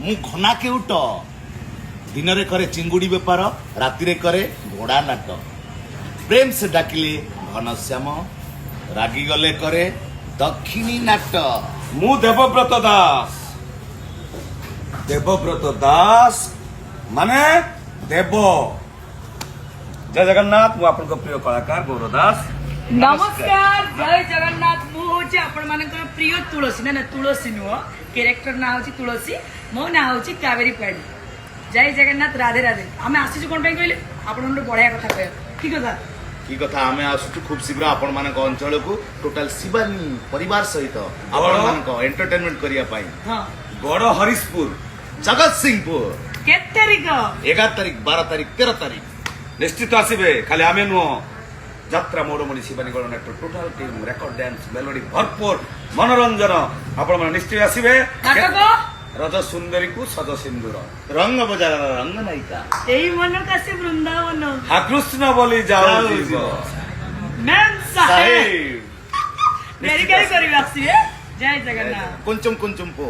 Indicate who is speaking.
Speaker 1: मु घना केउट दिन रे करे चिंगुड़ी बेपार राति रे करे घोड़ा नाट प्रेम से डाकिले घनश्याम रागी गले करे दक्षिणी नाट।
Speaker 2: मु देवव्रत दास माने देव। जय जगन्नाथ मु आपन प्रिय कलाकार गौरव दास।
Speaker 3: नमस्कार जय जगन्नाथ मु होची आपण मानकर प्रिय तुलसी ना तुलसी नुह कैरेक्टर ना होची तुलसी मो ना होची कावेरी पाड़ी। जय जगन्नाथ राधे राधे। आमे आसीଛୁ कोन पई कहले आपण बढ़िया कथा कह
Speaker 1: की कथा आमे आसुछु खूब शीघ्र आपण मानक अंचल को टोटल शिवानी परिवार सहित आपण मानक एंटरटेनमेंट करिया पाई।
Speaker 3: हां
Speaker 2: गड़ हरिशपुर
Speaker 1: जगत सिंहपुर
Speaker 3: केत तारीख
Speaker 1: 11 तारीख 12 तारीख 13 तारीख
Speaker 2: निश्चित आसबे खाली आमे नुह यात्रा मोड़मणि शिवानी गण नाट्य total team record dance melody भरपूर मनोरंजन आपण माने निश्चय आसबे।
Speaker 3: नाटक
Speaker 2: रज सुंदरी को सज सिंदूर
Speaker 1: रंग बजार रंग नायिका
Speaker 3: एई मन कासे वृंदावन
Speaker 2: हा कृष्ण बोली जाओ जीव
Speaker 3: मैम साहेब
Speaker 1: साहेब
Speaker 3: मेरी काय करी आसी जय जगन्नाथ
Speaker 1: कुंचुम कुंचुम पो